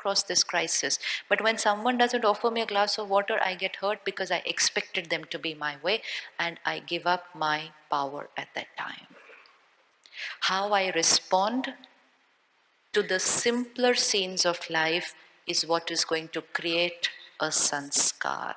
across this crisis. But when someone doesn't offer me a glass of water, I get hurt because I expected them to be my way, and I give up my power at that time. How I respond to the simpler scenes of life is what is going to create a sanskar.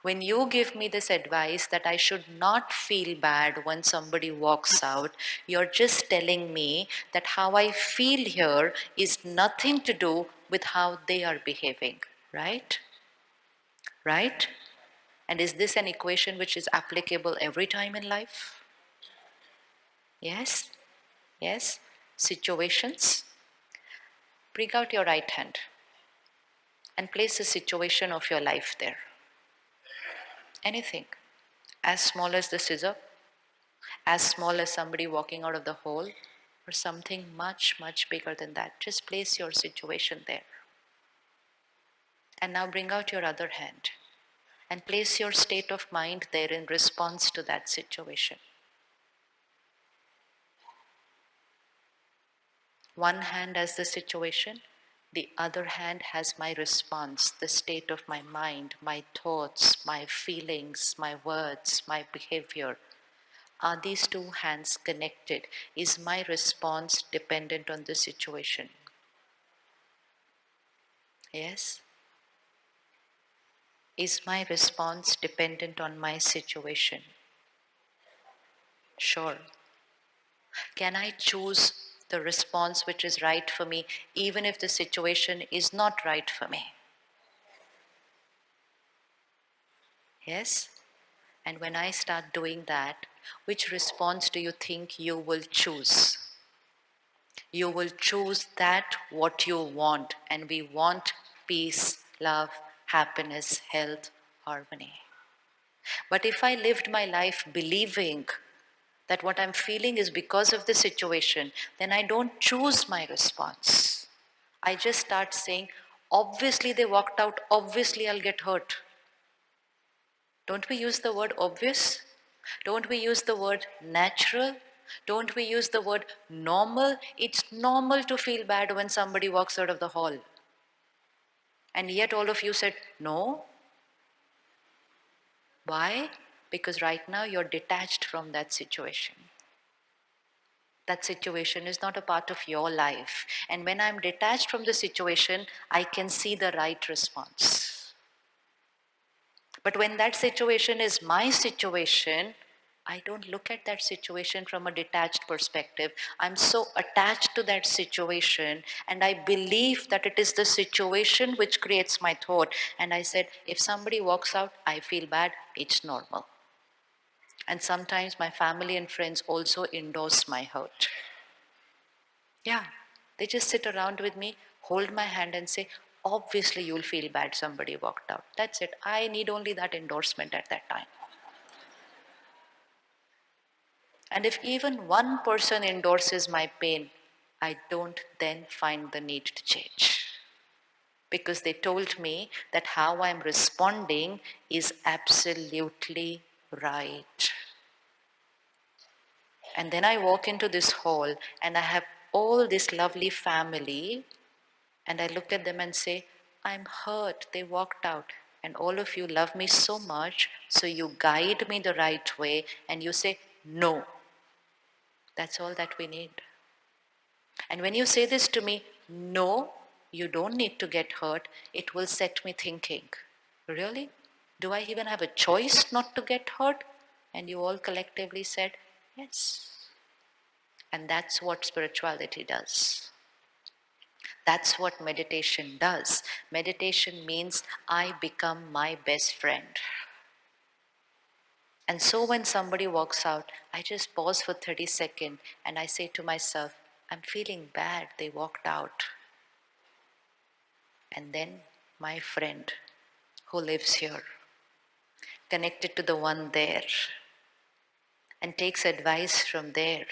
When you give me this advice that I should not feel bad when somebody walks out, you're just telling me that how I feel here is nothing to do with how they are behaving, right? Right? And is this an equation which is applicable every time in life? Yes? Yes? Situations? Bring out your right hand and place a situation of your life there. Anything. As small as the scissor, as small as somebody walking out of the hole, or something much, much bigger than that. Just place your situation there. And now bring out your other hand and place your state of mind there in response to that situation. One hand has the situation, the other hand has my response, the state of my mind, my thoughts, my feelings, my words, my behavior. Are these two hands connected? Is my response dependent on the situation? Yes? Is my response dependent on my situation? Sure. Can I choose the response which is right for me even if the situation is not right for me? Yes? And when I start doing that, which response do you think you will choose? You will choose that what you want, and we want peace, love, happiness, health, harmony. But if I lived my life believing that what I'm feeling is because of the situation, then I don't choose my response. I just start saying, obviously they walked out, obviously I'll get hurt. Don't we use the word obvious? Don't we use the word natural? Don't we use the word normal? It's normal to feel bad when somebody walks out of the hall. And yet all of you said, no. Why? Because right now you're detached from that situation. That situation is not a part of your life. And when I'm detached from the situation, I can see the right response. But when that situation is my situation, I don't look at that situation from a detached perspective. I'm so attached to that situation, and I believe that it is the situation which creates my thought. And I said, if somebody walks out, I feel bad, it's normal. And sometimes my family and friends also endorse my hurt. Yeah, they just sit around with me, hold my hand and say, obviously you'll feel bad somebody walked out. That's it. I need only that endorsement at that time. And if even one person endorses my pain, I don't then find the need to change. Because they told me that how I'm responding is absolutely right. And then I walk into this hall and I have all this lovely family, and I look at them and say, I'm hurt, they walked out. And all of you love me so much, so you guide me the right way and you say, no. That's all that we need. And when you say this to me, no, you don't need to get hurt, it will set me thinking, really? Do I even have a choice not to get hurt? And you all collectively said, yes. And that's what spirituality does. That's what meditation does. Meditation means I become my best friend. And so when somebody walks out, I just pause for 30 seconds and I say to myself, I'm feeling bad, they walked out. And then my friend who lives here, connected to the one there, and takes advice from there,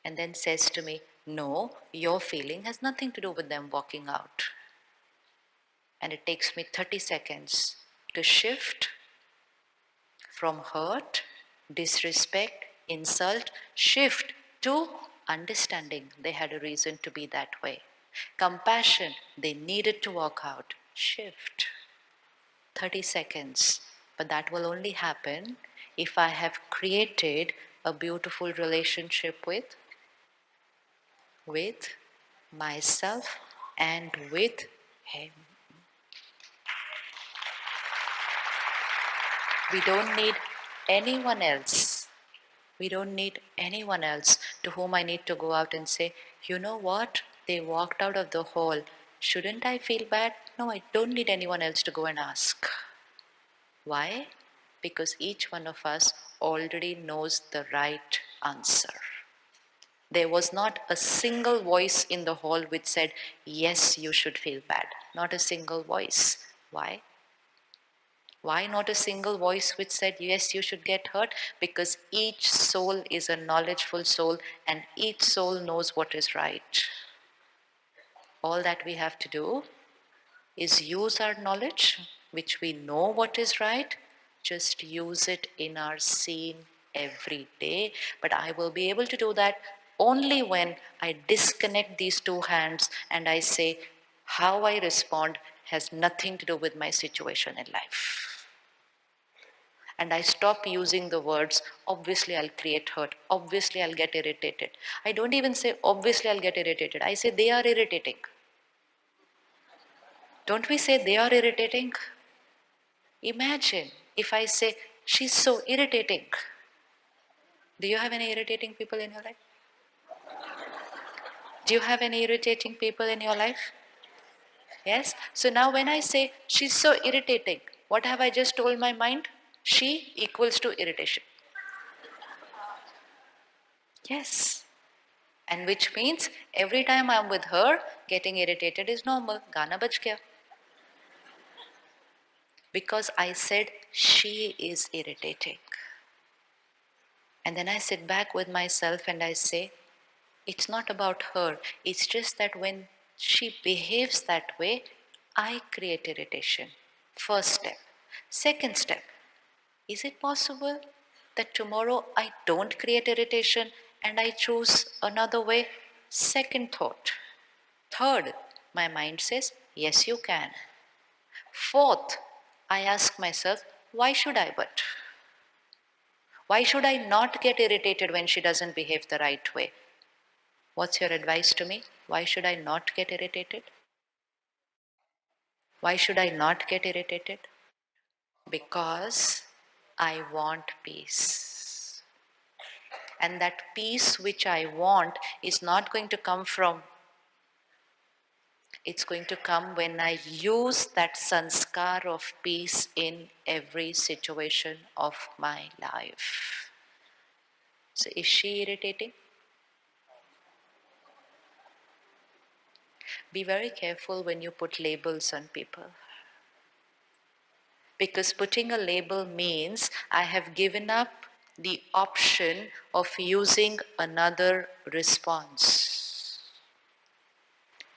and then says to me, no, your feeling has nothing to do with them walking out. And it takes me 30 seconds to shift from hurt, disrespect, insult, shift to understanding they had a reason to be that way. Compassion, they needed to walk out. Shift. 30 seconds. But that will only happen if I have created a beautiful relationship with myself and with him. We don't need anyone else. We don't need anyone else to whom I need to go out and say, you know what? They walked out of the hall. Shouldn't I feel bad? No, I don't need anyone else to go and ask. Why? Because each one of us already knows the right answer. There was not a single voice in the hall which said, yes, you should feel bad. Not a single voice. Why? Why not a single voice which said, yes, you should get hurt? Because each soul is a knowledgeful soul and each soul knows what is right. All that we have to do is use our knowledge, which we know what is right, just use it in our scene every day. But I will be able to do that only when I disconnect these two hands and I say, how I respond has nothing to do with my situation in life. And I stop using the words, obviously I'll create hurt, obviously I'll get irritated. I don't even say, obviously I'll get irritated. I say, they are irritating. Don't we say they are irritating? Imagine if I say, she's so irritating. Do you have any irritating people in your life? Do you have any irritating people in your life? Yes? So now when I say, she's so irritating, what have I just told my mind? She equals to irritation. Yes. And which means every time I'm with her, getting irritated is normal. Gana bach gaya. Because I said, she is irritating. And then I sit back with myself and I say, it's not about her. It's just that when she behaves that way, I create irritation. First step. Second step, is it possible that tomorrow I don't create irritation and I choose another way? Second thought. Third, my mind says, yes, you can. Fourth, I ask myself, why should I but? Why should I not get irritated when she doesn't behave the right way? What's your advice to me? Why should I not get irritated? Why should I not get irritated? Because I want peace. And that peace which I want is not going to come from, it's going to come when I use that sanskar of peace in every situation of my life. So is she irritating? Be very careful when you put labels on people. Because putting a label means I have given up the option of using another response.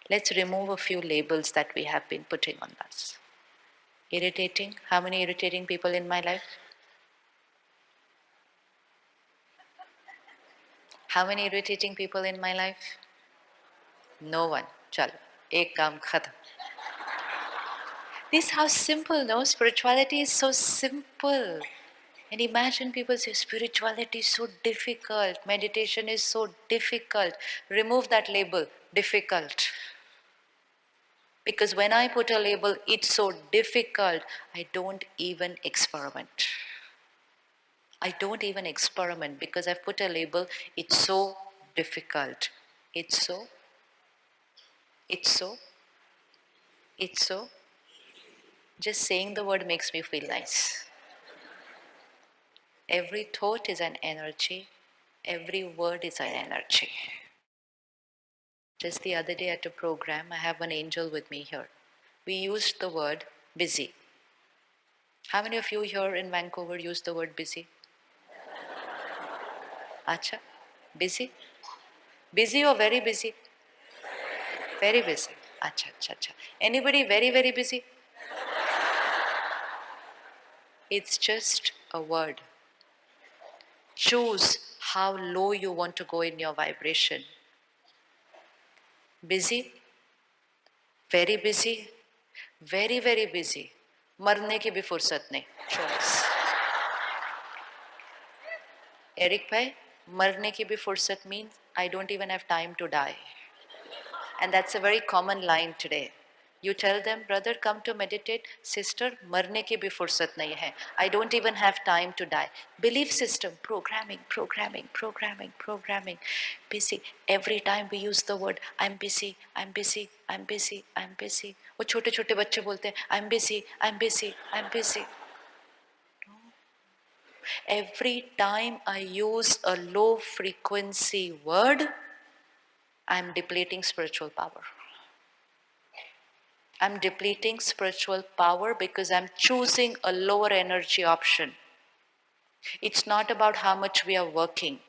Let's remove a few labels that we have been putting on us. Irritating. How many irritating people in my life? How many irritating people in my life? No one. Chalo. Ek kaam khatam. This is how simple, no? Spirituality is so simple. And imagine people say, spirituality is so difficult, meditation is so difficult. Remove that label, difficult. Because when I put a label, it's so difficult, I don't even experiment. I don't even experiment because I've put a label, it's so difficult. It's so, it's so, it's so. Just saying the word makes me feel nice. Every thought is an energy, every word is an energy. Just the other day at a program, I have one angel with me here. We used the word busy. How many of you here in Vancouver use the word busy? Acha, busy? Busy or very busy? Very busy. Acha, acha, acha. Anybody very, very busy? It's just a word. Choose how low you want to go in your vibration. Busy very busy, very very busy, मरने की भी फुर्सत नहीं. Choice. Eric bhai, मरने की भी फुर्सत means I don't even have time to die. And that's a very common line today. You tell them, brother, come to meditate. Sister, मरने की भी फुर्सत नहीं है. I don't even have time to die. Belief system, programming, programming, programming, programming. Busy. Every time we use the word, I'm busy, I'm busy, I'm busy, I'm busy. वो छोटे छोटे बच्चे बोलते हैं, I'm busy, I'm busy, I'm busy. Every time I use a low frequency word, I'm depleting spiritual power. I'm depleting spiritual power because I'm choosing a lower energy option. It's not about how much we are working.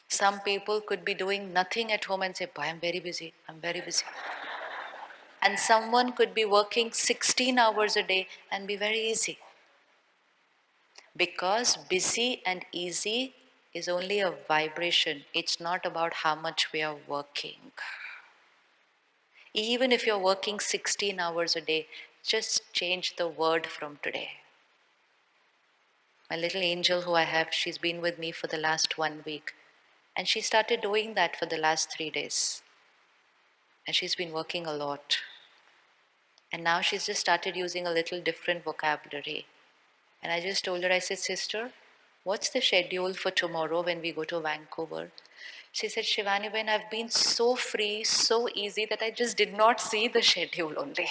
Some people could be doing nothing at home and say, boy, I'm very busy, I'm very busy. And someone could be working 16 hours a day and be very easy. Because busy and easy is only a vibration. It's not about how much we are working. Even if you're working 16 hours a day, just change the word from today. My little angel who I have, she's been with me for the last 1 week. And she started doing that for the last 3 days. And she's been working a lot. And now she's just started using a little different vocabulary. And I just told her, I said, sister, what's the schedule for tomorrow when we go to Vancouver? She said, Shivani, when I've been so free, so easy that I just did not see the schedule only.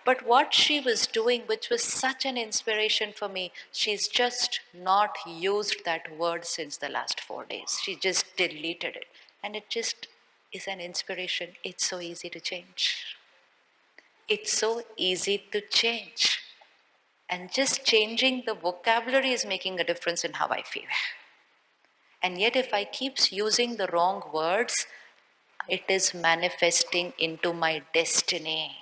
But what she was doing, which was such an inspiration for me, she's just not used that word since the last 4 days. She just deleted it. And it just is an inspiration. It's so easy to change. It's so easy to change. And just changing the vocabulary is making a difference in how I feel. And yet, if I keep using the wrong words, it is manifesting into my destiny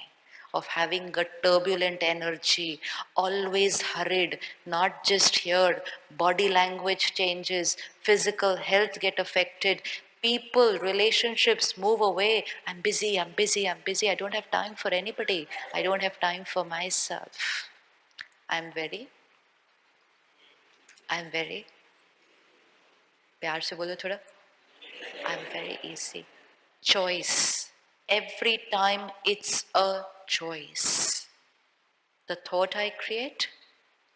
of having a turbulent energy, always hurried, not just here. Body language changes, physical health get affected, people, relationships move away. I'm busy, I'm busy, I'm busy. I don't have time for anybody. I don't have time for myself. I'm very प्यार से बोलो थोड़ा. I'm very easy. Choice. Every time it's a choice. The thought I create,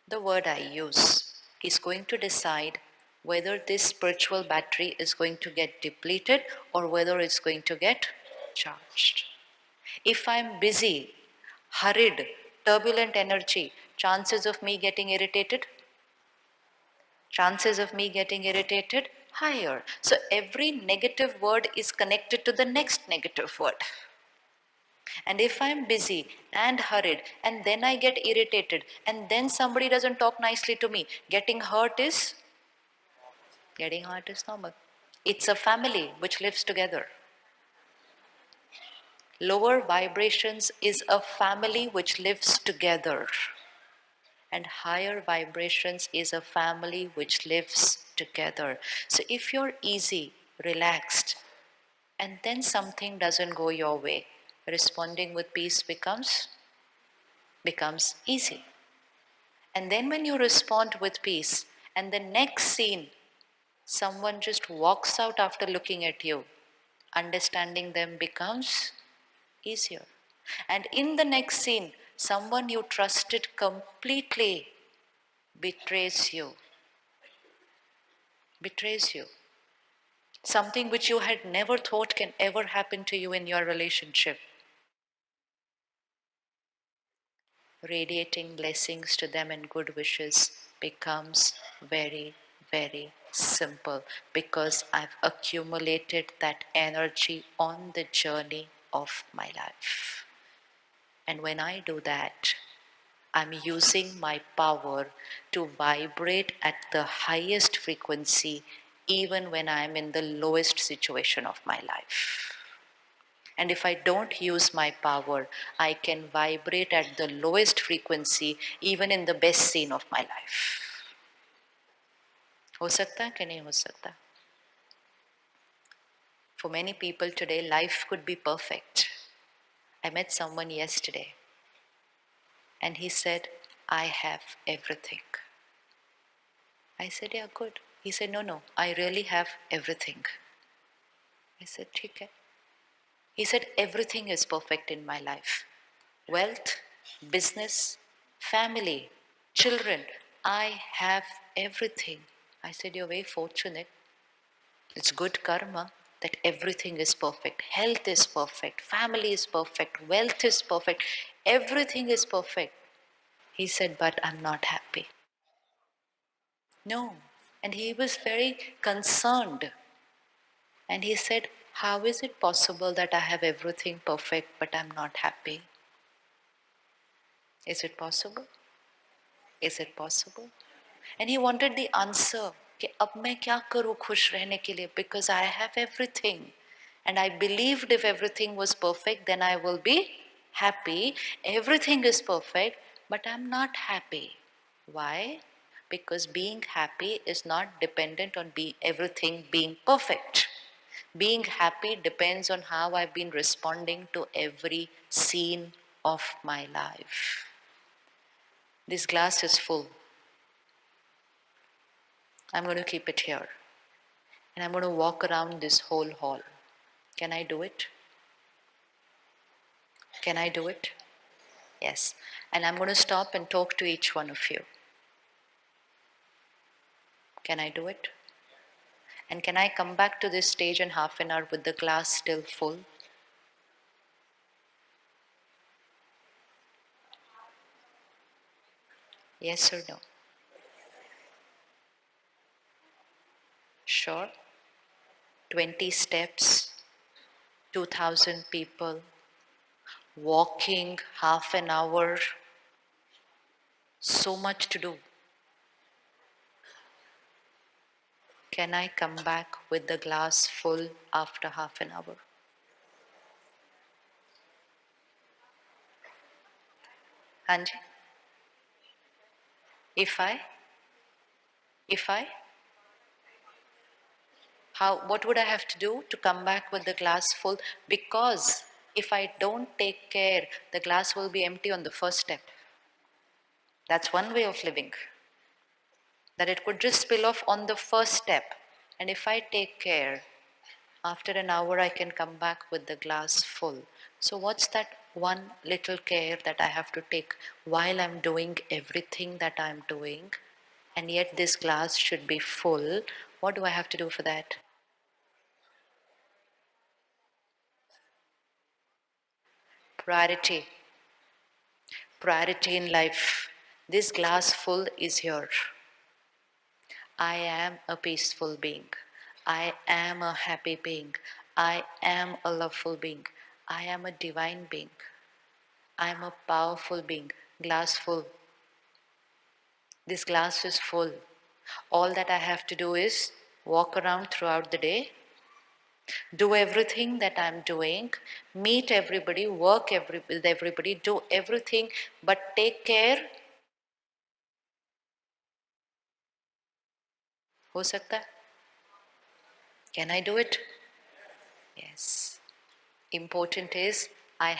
the word I use is going to decide whether this spiritual battery is going to get depleted or whether it's going to get charged. If I'm busy, hurried, turbulent energy, chances of me getting irritated higher. So every negative word is connected to the next negative word. And if I'm busy and hurried and then I get irritated and then somebody doesn't talk nicely to me, getting hurt is normal. It's a family which lives together. Lower vibrations is a family which lives together. And higher vibrations is a family which lives together. So if you're easy, relaxed, and then something doesn't go your way, responding with peace becomes easy. And then when you respond with peace, and the next scene, someone just walks out after looking at you, understanding them becomes easier. And in the next scene, someone you trusted completely betrays you. Something which you had never thought can ever happen to you in your relationship. Radiating blessings to them and good wishes becomes very, very simple because I've accumulated that energy on the journey of my life. And when I do that, I'm using my power to vibrate at the highest frequency even when I'm in the lowest situation of my life. And if I don't use my power, I can vibrate at the lowest frequency even in the best scene of my life. हो सकता है कि नहीं हो सकता? For many people today, life could be perfect. I met someone yesterday and he said, I have everything. I said, yeah, good. He said, no, I really have everything. I said, ठीक है. He said, everything is perfect in my life. Wealth, business, family, children. I have everything. I said, you're very fortunate. It's good karma that everything is perfect. Health is perfect. Family is perfect. Wealth is perfect. Everything is perfect. He said, but I'm not happy. No. And he was very concerned. And he said, how is it possible that I have everything perfect but I'm not happy? Is it possible? Is it possible? And he wanted the answer कि अब मैं क्या करूँ खुश रहने के लिए, because I have everything and I believed if everything was perfect then I will be happy. Everything is perfect but I'm not happy. Why? Because being happy is not dependent on everything being perfect. Being happy depends on how I've been responding to every scene of my life. This glass is full. I'm going to keep it here. And I'm going to walk around this whole hall. Can I do it? Can I do it? Yes. And I'm going to stop and talk to each one of you. Can I do it? And can I come back to this stage in half an hour with the glass still full? Yes or no? Sure. 20 steps, 2,000 people, walking half an hour, so much to do. Can I come back with the glass full after half an hour? Anji? If I? What would I have to do to come back with the glass full? Because if I don't take care, the glass will be empty on the first step. That's one way of living. That it could just spill off on the first step. And if I take care, after an hour I can come back with the glass full. So what's that one little care that I have to take while I'm doing everything that I'm doing, and yet this glass should be full? What do I have to do for that? Priority. Priority in life. This glass full is here. I am a peaceful being. I am a happy being. I am a loveful being. I am a divine being. I am a powerful being. Glass full. This glass is full. All that I have to do is walk around throughout the day, do everything that I'm doing, meet everybody, with everybody, do everything, but take care. हो सकता है? Can I do it? Yes. Important is